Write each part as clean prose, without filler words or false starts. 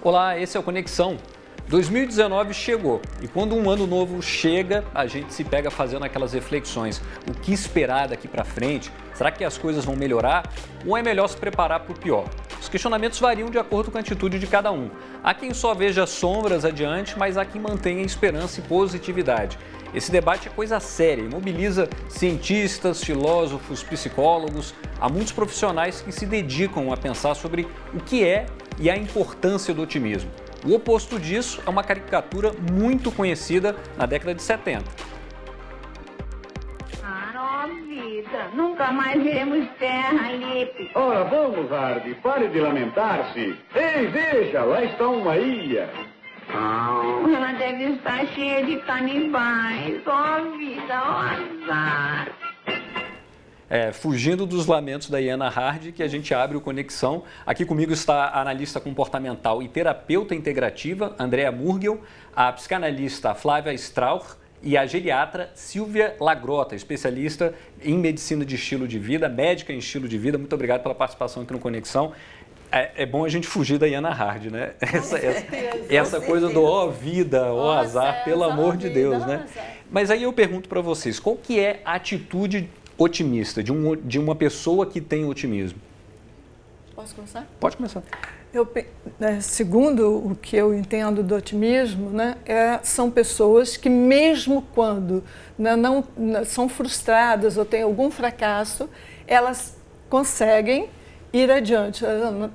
Olá, esse é o Conexão. 2019 chegou e quando um ano novo chega, a gente se pega fazendo aquelas reflexões. O que esperar daqui para frente? Será que as coisas vão melhorar ou é melhor se preparar para o pior? Os questionamentos variam de acordo com a atitude de cada um. Há quem só veja sombras adiante, mas há quem mantenha esperança e positividade. Esse debate é coisa séria e mobiliza cientistas, filósofos, psicólogos. Há muitos profissionais que se dedicam a pensar sobre o que é e a importância do otimismo. O oposto disso é uma caricatura muito conhecida na década de 70. Vida, nunca mais iremos terra, Lipe. Ora, vamos, Hardy, pare de lamentar-se. Ei, veja, lá está uma ilha. Oh, ela deve estar cheia de canibais. Oh, vida, oh, azar. Fugindo dos lamentos da Iana Hardy, que a gente abre o Conexão. Aqui comigo está a analista comportamental e terapeuta integrativa, Andrea Murgel, a psicanalista Flávia Strauch e a geriatra Silvia Lagrota, especialista em medicina de estilo de vida, médica em estilo de vida. Muito obrigado pela participação aqui no Conexão. É bom a gente fugir da Iana Hardy, né? Essa coisa do ó vida, ó azar, pelo amor de Deus, né? Mas aí eu pergunto para vocês, qual que é a atitude otimista, de uma pessoa que tem otimismo? Posso começar? Pode começar. Segundo o que eu entendo do otimismo, né, são pessoas que mesmo quando não são frustradas ou têm algum fracasso, elas conseguem ir adiante.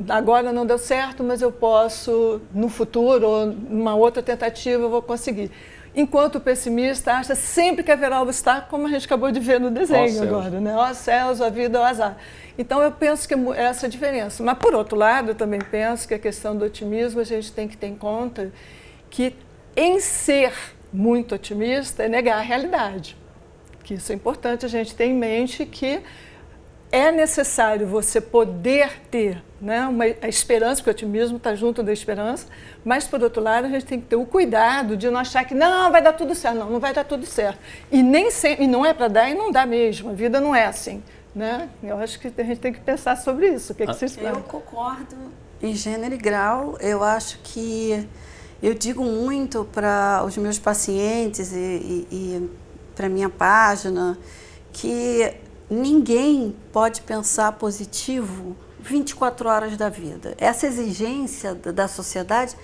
Agora não deu certo, mas eu posso, no futuro ou numa outra tentativa, eu vou conseguir. Enquanto o pessimista acha sempre que haverá obstáculo, como a gente acabou de ver no desenho agora, né? Ó céus, a vida, o azar. Então, eu penso que é essa a diferença. Mas, por outro lado, eu também penso que a questão do otimismo, a gente tem que ter em conta que, em ser muito otimista, é negar a realidade. Que isso é importante a gente ter em mente que é necessário você poder ter, né, a esperança, porque o otimismo está junto da esperança, mas, por outro lado, a gente tem que ter o cuidado de não achar que não, vai dar tudo certo. Não, não vai dar tudo certo. E nem sempre, e não é para dar e não dá mesmo. A vida não é assim, né? Eu acho que a gente tem que pensar sobre isso. O que, que vocês pensam? Eu concordo em gênero e grau. Eu acho que eu digo muito para os meus pacientes e para a minha página que ninguém pode pensar positivo 24 horas da vida. Essa exigência da sociedade,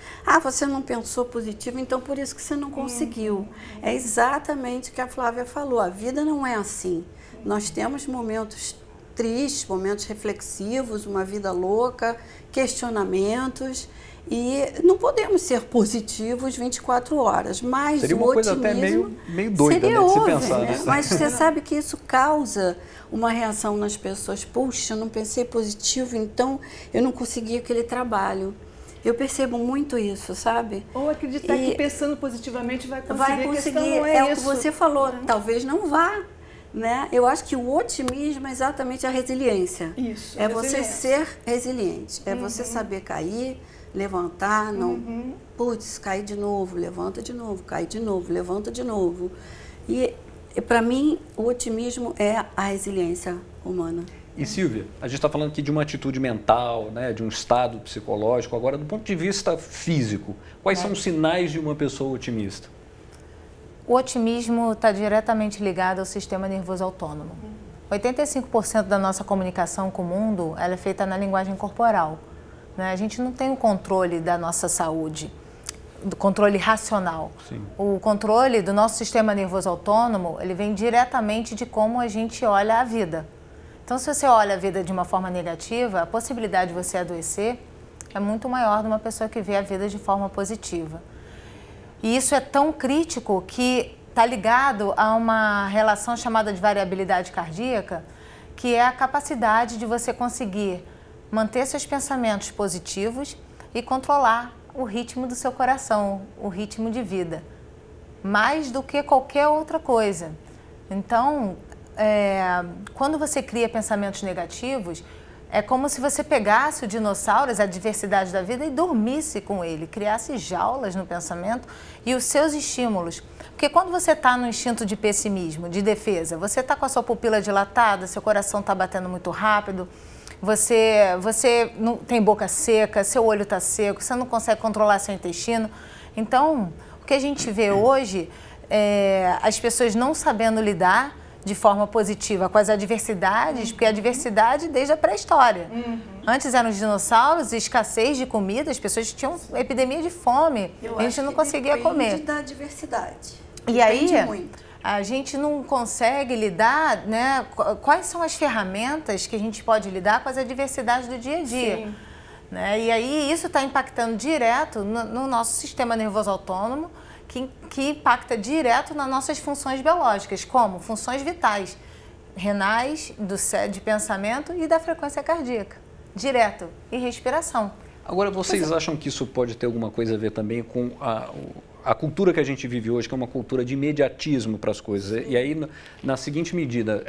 você não pensou positivo, então por isso que você não conseguiu. É exatamente o que a Flávia falou, a vida não é assim. Nós temos momentos tristes, momentos reflexivos, uma vida louca, questionamentos, e não podemos ser positivos 24 horas, mas seria uma coisa até meio doida, seria, né, de se over, pensar, né? Mas você sabe que isso causa uma reação nas pessoas. Puxa, eu não pensei positivo, então eu não consegui aquele trabalho. Eu percebo muito isso, sabe? Ou acreditar que pensando positivamente vai conseguir. Vai conseguir, o que você falou, talvez não vá. Né? Eu acho que o otimismo é exatamente a resiliência. Isso, você ser resiliente, é você saber cair, levantar, não, putz, cair de novo, levanta de novo, cai de novo, levanta de novo. E para mim, o otimismo é a resiliência humana. E Silvia, a gente está falando aqui de uma atitude mental, né, de um estado psicológico. Agora, do ponto de vista físico, quais são os sinais de uma pessoa otimista? O otimismo está diretamente ligado ao sistema nervoso autônomo. 85% da nossa comunicação com o mundo ela é feita na linguagem corporal. Né? A gente não tem o controle da nossa saúde, do controle racional. Sim. O controle do nosso sistema nervoso autônomo, ele vem diretamente de como a gente olha a vida. Então, se você olha a vida de uma forma negativa, a possibilidade de você adoecer é muito maior de uma pessoa que vê a vida de forma positiva. E isso é tão crítico que está ligado a uma relação chamada de variabilidade cardíaca, que é a capacidade de você conseguir manter seus pensamentos positivos e controlar o ritmo do seu coração, o ritmo de vida, mais do que qualquer outra coisa. Então, quando você cria pensamentos negativos, É como se você pegasse o dinossauro, a diversidade da vida, e dormisse com ele, criasse jaulas no pensamento e os seus estímulos. Porque quando você está no instinto de pessimismo, de defesa, você está com a sua pupila dilatada, seu coração está batendo muito rápido, você não tem boca seca, seu olho está seco, você não consegue controlar seu intestino. Então, o que a gente vê hoje é as pessoas não sabendo lidar de forma positiva com as adversidades, porque a adversidade desde a pré-história. Antes eram os dinossauros, escassez de comida, as pessoas tinham epidemia de fome, a gente não conseguia comer. Depende da diversidade. E aí, a gente não consegue lidar, né? Quais são as ferramentas que a gente pode lidar com as adversidades do dia a dia? Sim. Né? E aí isso está impactando direto no nosso sistema nervoso autônomo, que impacta direto nas nossas funções biológicas, como funções vitais, renais, de pensamento e da frequência cardíaca, direto, e respiração. Agora, vocês acham que isso pode ter alguma coisa a ver também com a cultura que a gente vive hoje, que é uma cultura de imediatismo para as coisas? E aí, na seguinte medida,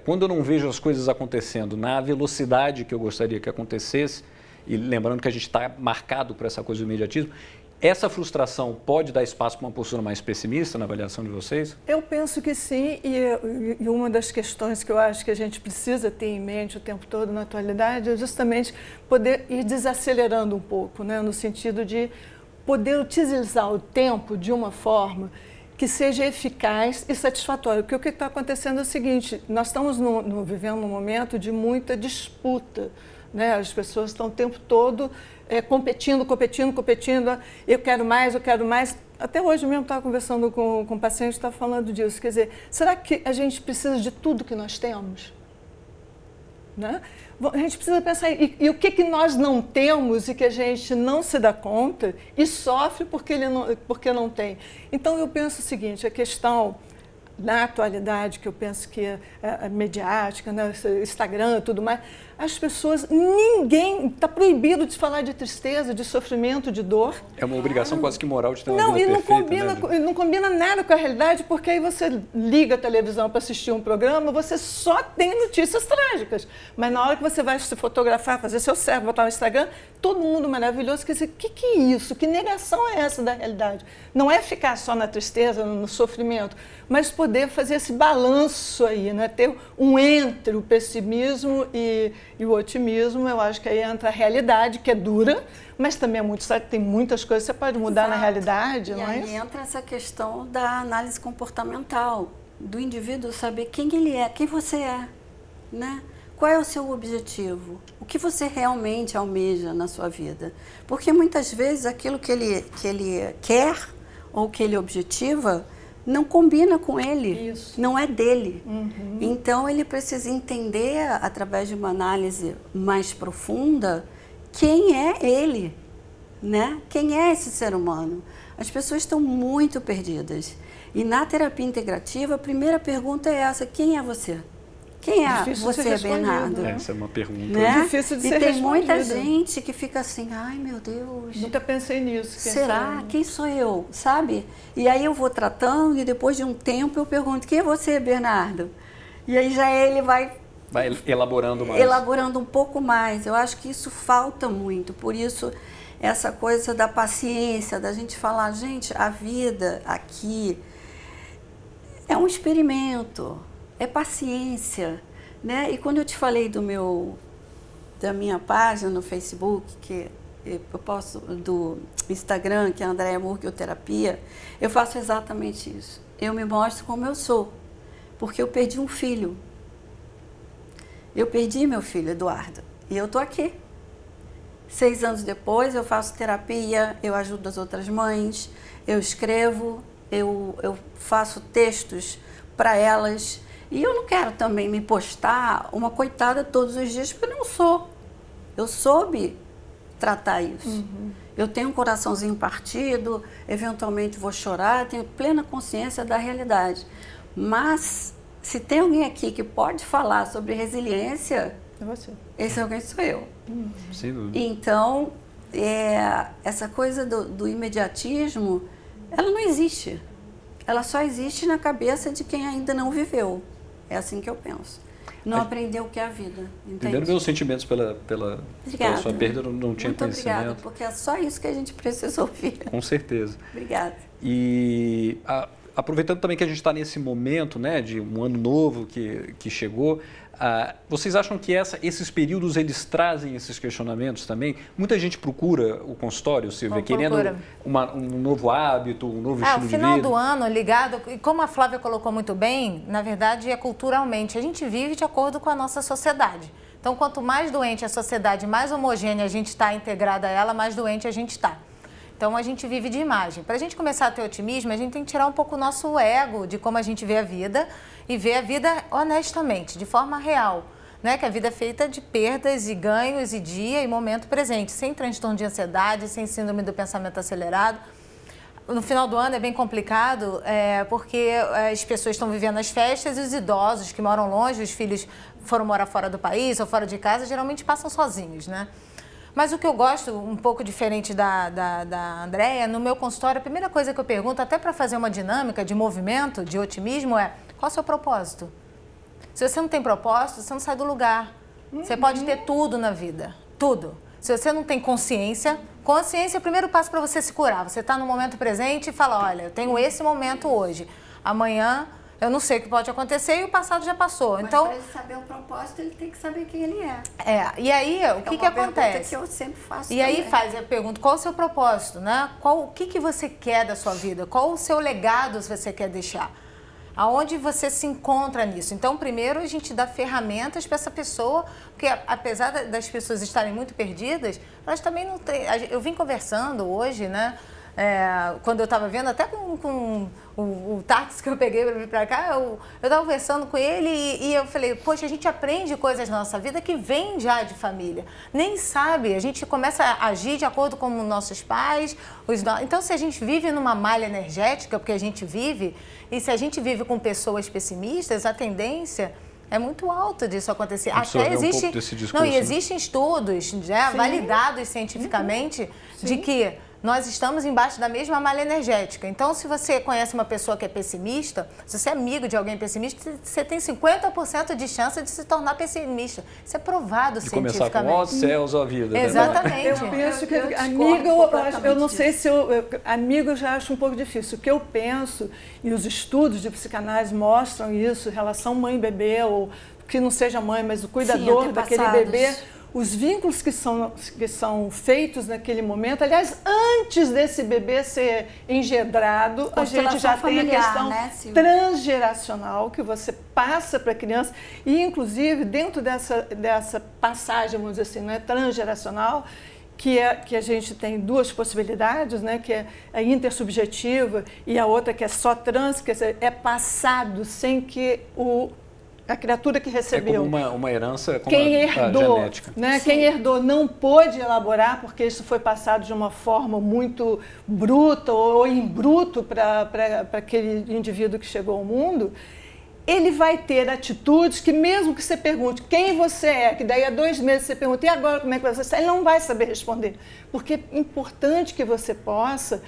quando eu não vejo as coisas acontecendo na velocidade que eu gostaria que acontecesse, e lembrando que a gente está marcado por essa coisa do imediatismo, essa frustração pode dar espaço para uma postura mais pessimista na avaliação de vocês? Eu penso que sim, e uma das questões que eu acho que a gente precisa ter em mente o tempo todo na atualidade é justamente poder ir desacelerando um pouco, né? No sentido de poder utilizar o tempo de uma forma que seja eficaz e satisfatória. Porque o que está acontecendo é o seguinte, nós estamos vivendo um momento de muita disputa, né? As pessoas estão o tempo todo competindo. Eu quero mais. Até hoje mesmo estava conversando com um paciente que estava falando disso. Quer dizer, será que a gente precisa de tudo que nós temos? Né? A gente precisa pensar, e o que nós não temos e que a gente não se dá conta e sofre porque não tem. Então, eu penso o seguinte, a questão na atualidade, que eu penso que é mediática, né, Instagram e tudo mais, as pessoas, ninguém, está proibido de falar de tristeza, de sofrimento, de dor. É uma obrigação quase que moral de ter uma vida perfeita, não combina nada com a realidade, porque aí você liga a televisão para assistir um programa, você só tem notícias trágicas. Mas na hora que você vai se fotografar, fazer seu selfie, botar no Instagram, todo mundo maravilhoso, quer dizer, o que é isso? Que negação é essa da realidade? Não é ficar só na tristeza, no sofrimento, mas poder fazer esse balanço aí, né? Ter um entre o pessimismo e o otimismo. Eu acho que aí entra a realidade, que é dura, mas também é muito sério, tem muitas coisas que você pode mudar. Exato. Na realidade, não é? E aí entra essa questão da análise comportamental, do indivíduo saber quem ele é, quem você é, né? Qual é o seu objetivo? O que você realmente almeja na sua vida? Porque muitas vezes aquilo que ele quer ou que ele objetiva não combina com ele, Isso. não é dele. Uhum. Então, ele precisa entender, através de uma análise mais profunda, quem é ele, né? Quem é esse ser humano? As pessoas estão muito perdidas. E na terapia integrativa, a primeira pergunta é essa: quem é você? Quem é você, Bernardo? Essa é uma pergunta. Né? Difícil de e ser tem muita gente que fica assim, ai meu Deus. Nunca pensei nisso. Será? Quem sou eu? Sabe? E aí eu vou tratando e depois de um tempo eu pergunto, quem é você, Bernardo? E aí já ele vai elaborando mais. Elaborando um pouco mais. Eu acho que isso falta muito. Por isso, essa coisa da paciência, da gente falar, gente, a vida aqui é um experimento. É paciência, né? E quando eu te falei da minha página no Facebook, que eu posso, do Instagram, que é Andréa Murgioterapia, eu faço exatamente isso. Eu me mostro como eu sou, porque eu perdi um filho. Eu perdi meu filho, Eduardo, e eu tô aqui. 6 anos depois, eu faço terapia, eu ajudo as outras mães, eu escrevo, eu faço textos para elas. E eu não quero também me postar uma coitada todos os dias, porque eu não sou. Eu soube tratar isso. Uhum. Eu tenho um coraçãozinho partido, eventualmente vou chorar, tenho plena consciência da realidade. Mas, se tem alguém aqui que pode falar sobre resiliência, é você. Esse alguém sou eu. Sem dúvida. Então, essa coisa do imediatismo, ela não existe. Ela só existe na cabeça de quem ainda não viveu. É assim que eu penso. não aprendeu o que é a vida. Entende? Primeiro, meus sentimentos pela sua perda, eu não tinha muito conhecimento. Obrigada, porque é só isso que a gente precisa ouvir. Com certeza. Obrigada. E aproveitando também que a gente está nesse momento, né, de um ano novo que chegou, vocês acham que esses períodos eles trazem esses questionamentos também? Muita gente procura o consultório, Silvia, querendo um novo hábito, um novo estilo de vida. O final do ano ligado, e como a Flávia colocou muito bem, na verdade é culturalmente. A gente vive de acordo com a nossa sociedade. Então, quanto mais doente a sociedade, mais homogênea a gente está integrada a ela, mais doente a gente está. Então, a gente vive de imagem. Para a gente começar a ter otimismo, a gente tem que tirar um pouco o nosso ego de como a gente vê a vida e ver a vida honestamente, de forma real. Né? Que a vida é feita de perdas e ganhos e dia e momento presente, sem transtorno de ansiedade, sem síndrome do pensamento acelerado. No final do ano é bem complicado, porque as pessoas estão vivendo as festas e os idosos que moram longe, os filhos foram morar fora do país ou fora de casa, geralmente passam sozinhos, né? Mas o que eu gosto, um pouco diferente da Andréia, no meu consultório, a primeira coisa que eu pergunto, até para fazer uma dinâmica de movimento, de otimismo, é qual é o seu propósito? Se você não tem propósito, você não sai do lugar. Você pode ter tudo na vida, tudo. Se você não tem consciência é o primeiro passo para você se curar. Você está no momento presente e fala, olha, eu tenho esse momento hoje, amanhã eu não sei o que pode acontecer e o passado já passou. Mas então, para ele saber o propósito, ele tem que saber quem ele é. E aí, o que acontece? Que eu sempre faço e aí eu pergunto, qual o seu propósito, né? O que você quer da sua vida? Qual o seu legado você quer deixar? Aonde você se encontra nisso? Então, primeiro, a gente dá ferramentas para essa pessoa, porque apesar das pessoas estarem muito perdidas, elas também não têm... Eu vim conversando hoje, né? Quando eu estava vendo, até com o táxi que eu peguei para vir para cá, eu estava conversando com ele e eu falei, poxa, a gente aprende coisas na nossa vida que vem já de família. Nem sabe, a gente começa a agir de acordo com nossos pais. Então, se a gente vive numa malha energética, porque a gente vive, e se a gente vive com pessoas pessimistas, a tendência é muito alta disso acontecer. Até existe, existem estudos já validados cientificamente de que nós estamos embaixo da mesma malha energética. Então, se você conhece uma pessoa que é pessimista, se você é amigo de alguém pessimista, você tem 50% de chance de se tornar pessimista. Isso é provado cientificamente. Começar com ó céus, ó vida. Exatamente. Eu penso que amigo, eu não sei se amigo eu já acho um pouco difícil. O que eu penso, e os estudos de psicanálise mostram isso, relação mãe-bebê, ou que não seja mãe, mas o cuidador daquele bebê, os vínculos que são feitos naquele momento, aliás, antes desse bebê ser engendrado, a gente já tem a questão transgeracional que você passa para a criança e, inclusive, dentro dessa passagem, vamos dizer assim, né, transgeracional, que a gente tem duas possibilidades, né, que é a intersubjetiva e a outra que é só trans, que é passado sem que a criatura que recebeu. É como uma herança, como quem herdou, genética. Né? Quem herdou não pôde elaborar, porque isso foi passado de uma forma muito bruta ou em bruto para aquele indivíduo que chegou ao mundo. Ele vai ter atitudes que, mesmo que você pergunte quem você é, que daí a 2 meses você pergunta, e agora como é que você está? Ele não vai saber responder. Porque é importante que você possa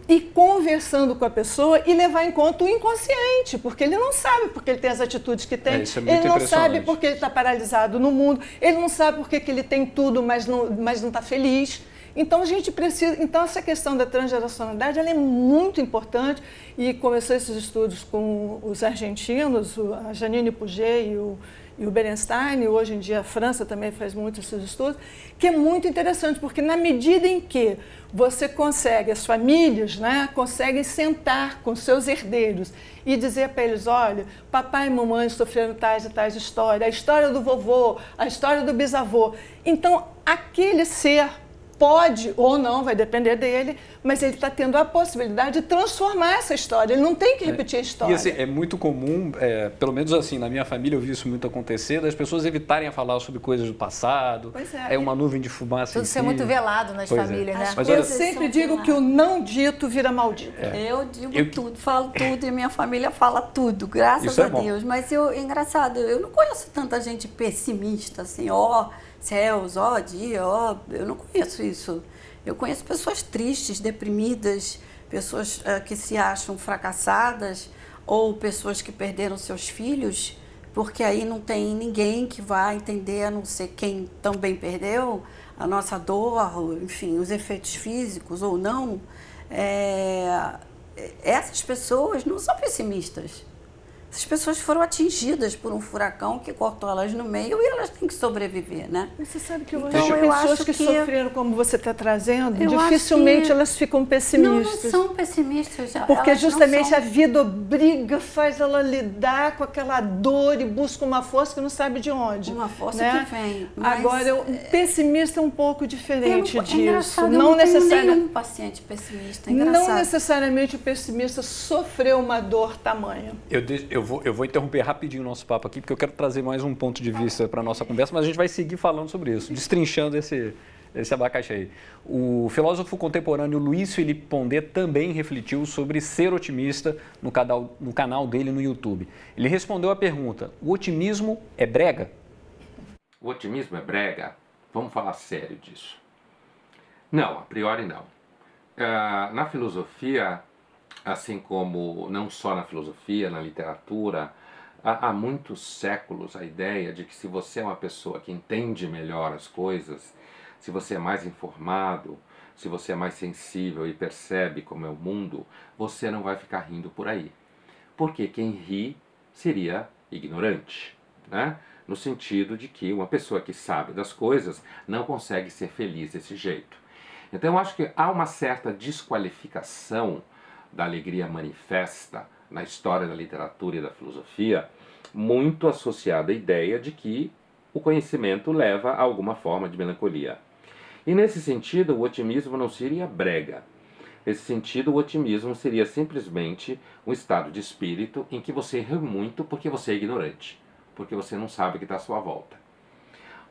ir conversando com a pessoa e levar em conta o inconsciente, porque ele não sabe porque ele tem as atitudes que tem, ele não sabe porque ele está paralisado no mundo, ele não sabe porque que ele tem tudo, mas não está feliz. Então, a gente precisa... Então, essa questão da transgeracionalidade, ela é muito importante e começou esses estudos com os argentinos, a Janine Puget e o Berenstein, e hoje em dia a França também faz muito esses estudos, que é muito interessante, porque na medida em que você consegue, as famílias, né, conseguem sentar com seus herdeiros e dizer para eles, olha, papai e mamãe sofreram tais e tais histórias, a história do vovô, a história do bisavô. Então, aquele ser pode ou não, vai depender dele, mas ele está tendo a possibilidade de transformar essa história, ele não tem que repetir a história. E assim, é muito comum, pelo menos assim, na minha família eu vi isso muito acontecer, das pessoas evitarem a falar sobre coisas do passado, é uma nuvem de fumaça. Tudo ser muito velado nas famílias, né? Mas eu sempre digo que o não dito vira maldito. Eu digo tudo, falo tudo e minha família fala tudo, graças a Deus. Mas é engraçado, eu não conheço tanta gente pessimista, assim, céus, dia, eu não conheço isso. Eu conheço pessoas tristes, deprimidas, pessoas que se acham fracassadas ou pessoas que perderam seus filhos, porque aí não tem ninguém que vai entender, a não ser quem também perdeu, a nossa dor, enfim, os efeitos físicos ou não. Essas pessoas não são pessimistas. Essas pessoas foram atingidas por um furacão que cortou elas no meio e elas têm que sobreviver, né? Você sabe que eu Então, acho que eu pessoas acho que que- sofreram como você está trazendo, Eu acho dificilmente que- elas ficam Não pessimistas. são pessimistas. Porque elas não justamente são. a vida obriga, faz ela lidar com aquela dor e busca uma força que não sabe de onde. Uma força né? que vem. Mas, Agora, o pessimista é um pouco diferente é disso. engraçado, eu Não não tenho necessariamente. nenhum paciente pessimista. É engraçado. Não necessariamente o pessimista sofreu uma dor tamanha. Eu vou interromper rapidinho o nosso papo aqui, porque eu quero trazer mais um ponto de vista para a nossa conversa, mas a gente vai seguir falando sobre isso, destrinchando esse abacaxi aí. O filósofo contemporâneo Luiz Felipe Pondé também refletiu sobre ser otimista no canal dele no YouTube. Ele respondeu a pergunta: o otimismo é brega? O otimismo é brega? Vamos falar sério disso. Não, a priori não. Na filosofia, assim como não só na filosofia, na literatura, há muitos séculos a ideia de que se você é uma pessoa que entende melhor as coisas, se você é mais informado, se você é mais sensível e percebe como é o mundo, você não vai ficar rindo por aí. Porque quem ri seria ignorante, né? No sentido de que uma pessoa que sabe das coisas não consegue ser feliz desse jeito. Então eu acho que há uma certa desqualificação da alegria manifesta na história da literatura e da filosofia, muito associada à ideia de que o conhecimento leva a alguma forma de melancolia. E nesse sentido, o otimismo não seria brega. Nesse sentido, o otimismo seria simplesmente um estado de espírito em que você ri muito porque você é ignorante, porque você não sabe o que está à sua volta.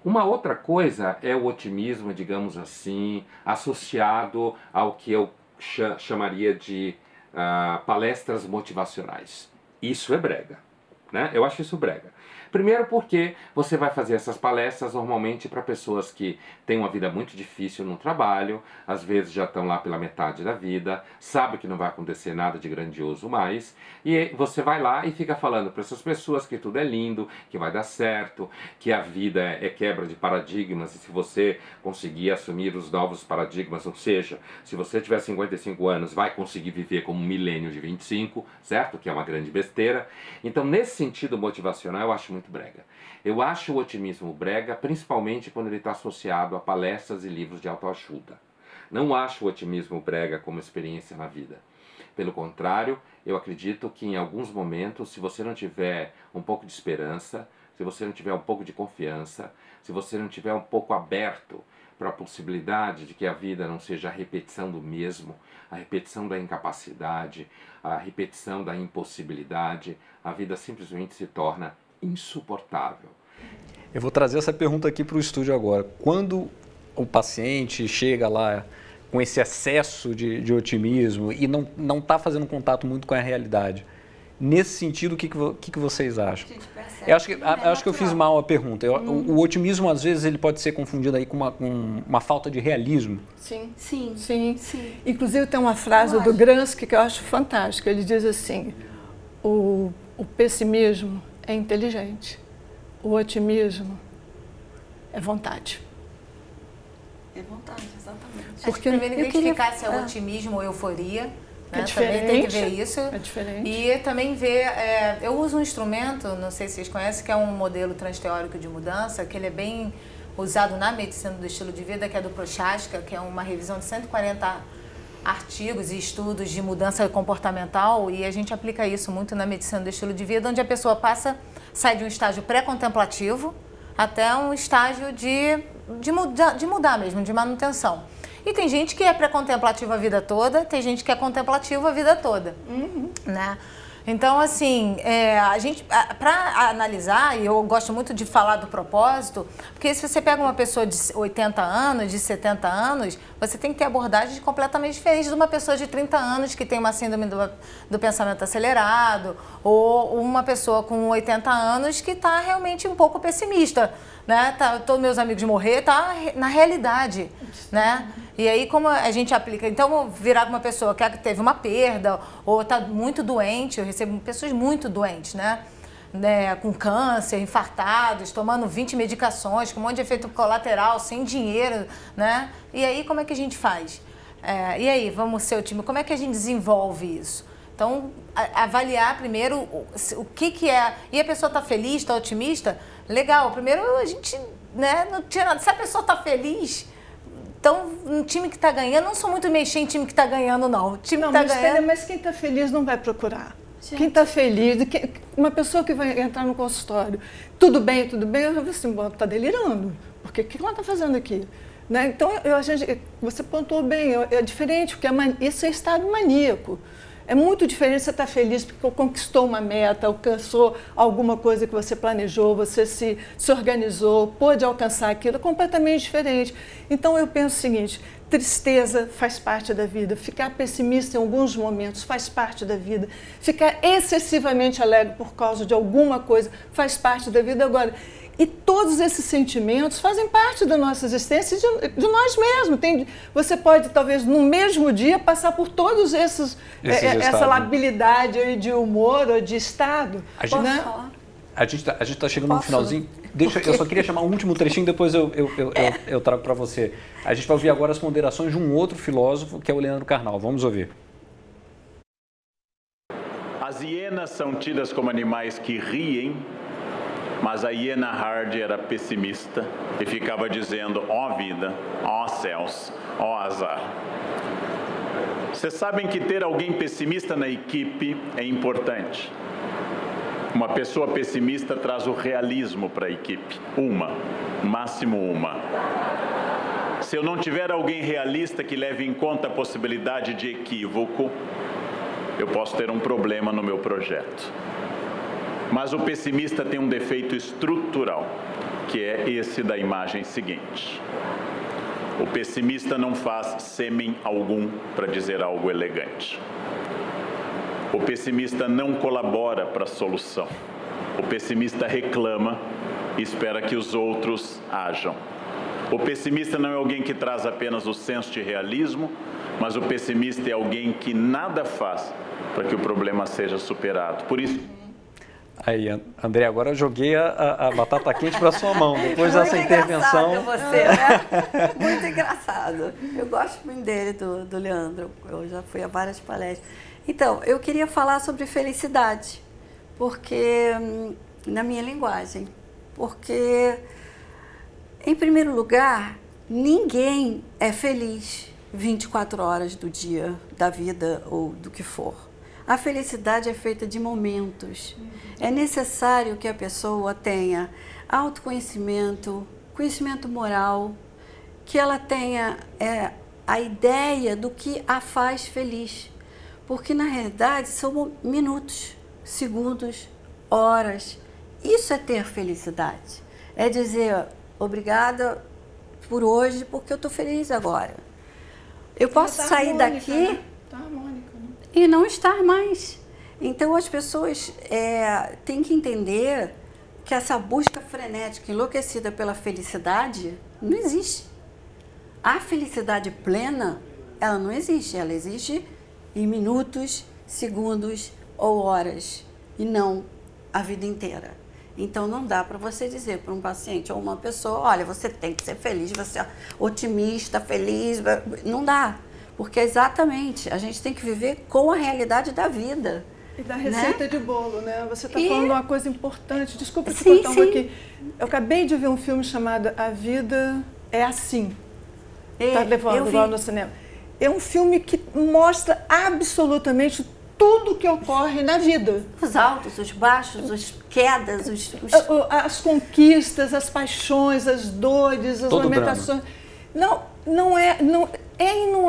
Uma outra coisa é o otimismo, digamos assim, associado ao que eu chamaria de palestras motivacionais. Isso é brega, né? Eu acho isso brega. Primeiro porque você vai fazer essas palestras normalmente para pessoas que têm uma vida muito difícil no trabalho, às vezes já estão lá pela metade da vida, sabe que não vai acontecer nada de grandioso mais, e você vai lá e fica falando para essas pessoas que tudo é lindo, que vai dar certo, que a vida é quebra de paradigmas, e se você conseguir assumir os novos paradigmas, ou seja, se você tiver 55 anos, vai conseguir viver como um milênio de 25, certo? Que é uma grande besteira. Então, nesse sentido motivacional, eu acho muito brega. Eu acho o otimismo brega, principalmente quando ele está associado a palestras e livros de autoajuda. Não acho o otimismo brega como experiência na vida. Pelo contrário, eu acredito que em alguns momentos, se você não tiver um pouco de esperança, se você não tiver um pouco de confiança, se você não tiver um pouco aberto para a possibilidade de que a vida não seja a repetição do mesmo, a repetição da incapacidade, a repetição da impossibilidade, a vida simplesmente se torna insuportável. Eu vou trazer essa pergunta aqui para o estúdio agora. Quando o paciente chega lá com esse excesso de otimismo e não está fazendo contato muito com a realidade, nesse sentido, o que vocês acham? Eu acho que eu fiz mal a pergunta. O otimismo, às vezes, ele pode ser confundido aí com uma falta de realismo. Sim. Sim. Sim. Sim. Inclusive, tem uma frase do Gramsci que eu acho fantástica. Ele diz assim: o pessimismo é inteligente, o otimismo é vontade. É vontade, exatamente. Porque Acho que primeiro eu queria- identificar se é otimismo ou euforia. É Né? diferente. Também tem que ver isso. É diferente. E também ver, eu uso um instrumento, não sei se vocês conhecem, que é um modelo transteórico de mudança, que ele é bem usado na medicina do estilo de vida, que é do Prochaska, que é uma revisão de 140 artigos e estudos de mudança comportamental, e a gente aplica isso muito na medicina do estilo de vida, onde a pessoa sai de um estágio pré-contemplativo até um estágio de mudar mesmo, de manutenção. E tem gente que é pré-contemplativa a vida toda, tem gente que é contemplativa a vida toda, né? Então, assim, a gente, para analisar, e eu gosto muito de falar do propósito, porque se você pega uma pessoa de 80 anos, de 70 anos, você tem que ter abordagens completamente diferentes de uma pessoa de 30 anos que tem uma síndrome do pensamento acelerado, ou uma pessoa com 80 anos que está realmente um pouco pessimista, né? Todos meus amigos morrer, tá na realidade, né? E aí, como a gente aplica? Então, virar uma pessoa que teve uma perda ou está muito doente, eu recebo pessoas muito doentes, né? né, com câncer, infartados, tomando 20 medicações, com um monte de efeito colateral, sem dinheiro, né? E aí, como é que a gente faz? E aí, vamos ser o time, como é que a gente desenvolve isso? Então, avaliar primeiro o que é... E a pessoa está feliz, está otimista? Legal, primeiro a gente, né, não tira nada. Se a pessoa está feliz... Então, um time que está ganhando, não sou muito mexer em time que está ganhando, não. O time que está ganhando... Mas quem está feliz não vai procurar. Gente. Quem está feliz, uma pessoa que vai entrar no consultório, tudo bem, eu vou assim, está delirando, porque o que ela está fazendo aqui? Né? Então, você pontuou bem, é diferente, porque isso é estado maníaco. É muito diferente você estar feliz porque conquistou uma meta, alcançou alguma coisa que você planejou, você se organizou, pôde alcançar aquilo, é completamente diferente. Então, eu penso o seguinte, tristeza faz parte da vida, ficar pessimista em alguns momentos faz parte da vida, ficar excessivamente alegre por causa de alguma coisa faz parte da vida. Agora, e todos esses sentimentos fazem parte da nossa existência e de nós mesmos. Você pode, talvez, no mesmo dia, passar por todos essa labilidade aí de humor ou de estado. A gente está chegando no finalzinho. Eu só queria chamar um último trechinho, depois eu trago para você. A gente vai ouvir agora as ponderações de um outro filósofo, que é o Leandro Carnal. Vamos ouvir. As hienas são tidas como animais que riem, mas a hiena Hard era pessimista e ficava dizendo, ó vida, ó céus, ó azar. Vocês sabem que ter alguém pessimista na equipe é importante. Uma pessoa pessimista traz o realismo para a equipe. Máximo uma. Se eu não tiver alguém realista que leve em conta a possibilidade de equívoco, eu posso ter um problema no meu projeto. Mas o pessimista tem um defeito estrutural, que é esse da imagem seguinte. O pessimista não faz sêmen algum para dizer algo elegante. O pessimista não colabora para a solução. O pessimista reclama e espera que os outros ajam. O pessimista não é alguém que traz apenas o senso de realismo, mas o pessimista é alguém que nada faz para que o problema seja superado. Por isso... Aí, André, agora eu joguei a batata quente para sua mão, depois dessa intervenção. Muito engraçado você, né? Muito engraçado. Eu gosto muito dele, do Leandro. Eu já fui a várias palestras. Então, eu queria falar sobre felicidade, porque na minha linguagem. Porque, em primeiro lugar, ninguém é feliz 24 horas do dia, da vida ou do que for. A felicidade é feita de momentos. É necessário que a pessoa tenha autoconhecimento, conhecimento moral, que ela tenha a ideia do que a faz feliz. Porque, na realidade, são minutos, segundos, horas. Isso é ter felicidade. É dizer, obrigada por hoje, porque eu estou feliz agora. Eu posso sair daqui... Né? Tá harmônica, né? E não estar mais. Então, as pessoas têm que entender que essa busca frenética, enlouquecida pela felicidade, não existe. A felicidade plena, ela não existe. Ela existe em minutos, segundos ou horas, e não a vida inteira. Então, não dá para você dizer para um paciente ou uma pessoa, olha, você tem que ser feliz, você é otimista, feliz. Não dá. Porque exatamente, a gente tem que viver com a realidade da vida. E da receita, né? De bolo, né? Você está falando de uma coisa importante. Desculpa te cortar um pouquinho. Eu acabei de ver um filme chamado A Vida é Assim. Está levando igual no cinema. É um filme que mostra absolutamente tudo que ocorre na vida. Os altos, os baixos, as quedas, as conquistas, as paixões, as dores, as lamentações. Não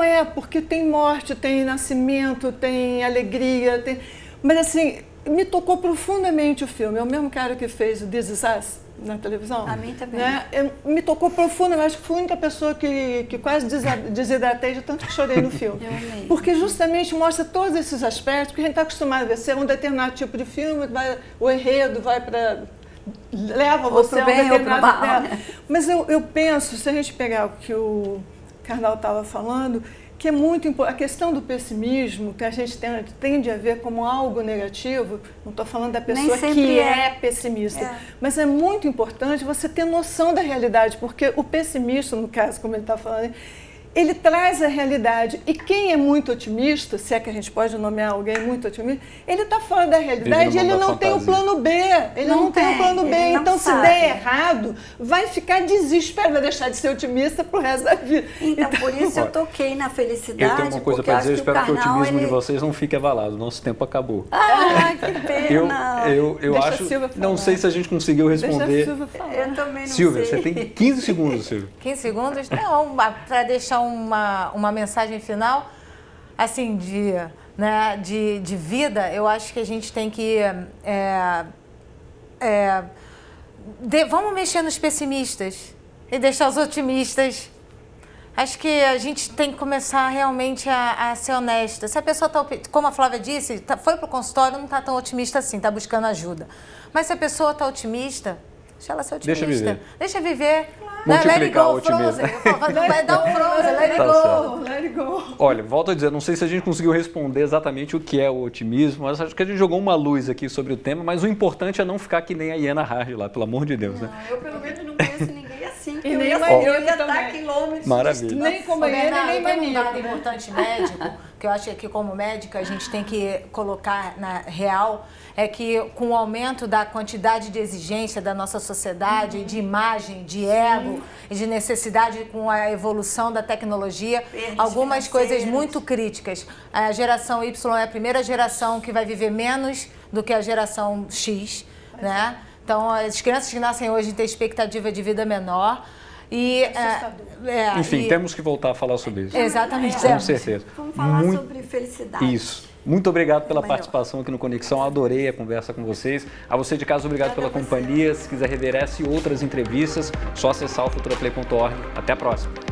é, porque tem morte, tem nascimento, tem alegria, mas assim, me tocou profundamente o filme. É o mesmo cara que fez o This Is Us na televisão. A mim também. Né? Me tocou profundamente, acho que fui a única pessoa que quase desidratei de tanto que chorei no filme. Eu amei. Porque justamente mostra todos esses aspectos, porque a gente está acostumado a ver ser um determinado tipo de filme, o enredo vai para... leva você a um determinado... Mas eu penso, se a gente pegar o que o Carnal estava falando, que é muito importante. A questão do pessimismo, que a gente tende a ver como algo negativo, não estou falando da pessoa que é pessimista, mas é muito importante você ter noção da realidade, porque o pessimista, no caso, como ele está falando, ele traz a realidade. E quem é muito otimista, se é que a gente pode nomear alguém muito otimista, ele está fora da realidade e ele não tem o plano B. Ele não tem o plano B. Então, se der errado, vai ficar desesperado, vai deixar de ser otimista pro resto da vida. Então, por isso eu toquei na felicidade. Eu tenho uma coisa para dizer, eu espero que o otimismo de vocês não fique abalado. Nosso tempo acabou. Ah, que pena! Eu acho, não sei se a gente conseguiu responder. Deixa a Silvia falar. Eu também não Silvia, sei. você tem 15 segundos, Silvia. 15 segundos? Não, para deixar uma mensagem final, assim, de vida, eu acho que a gente tem que... vamos mexer nos pessimistas e deixar os otimistas. Acho que a gente tem que começar realmente a ser honesta. Se a pessoa está, como a Flávia disse, foi para o consultório, não está tão otimista assim, está buscando ajuda. Mas se a pessoa está otimista, deixa ela ser otimista. Deixa viver. Deixa viver. Multiplicar let it go, o otimismo. Frozen. Vai dar um Frozen, let it go. Let it go. Olha, volto a dizer, não sei se a gente conseguiu responder exatamente o que é o otimismo, mas acho que a gente jogou uma luz aqui sobre o tema, mas o importante é não ficar que nem a Iena Hard lá, pelo amor de Deus, né? Eu, pelo menos, não conheço ninguém assim. E nem eu Maníaco ia estar também. quilômetros. Maravilha. Nem como a Iena, nem Tem um dado Maníaco. importante médico, que eu acho que como médica a gente tem que colocar na real, é que com o aumento da quantidade de exigência da nossa sociedade, de imagem, de ego e de necessidade com a evolução da tecnologia, algumas coisas muito críticas. A geração Y é a primeira geração que vai viver menos do que a geração X, né? Então, as crianças que nascem hoje têm expectativa de vida menor. E, enfim, temos que voltar a falar sobre isso. Exatamente. Com certeza. Vamos falar sobre felicidade. Isso. Muito obrigado pela participação aqui no Conexão. Adorei a conversa com vocês. A você de casa, obrigado pela companhia. Se quiser rever essa e outras entrevistas, só acessar o futuraplay.org. Até a próxima.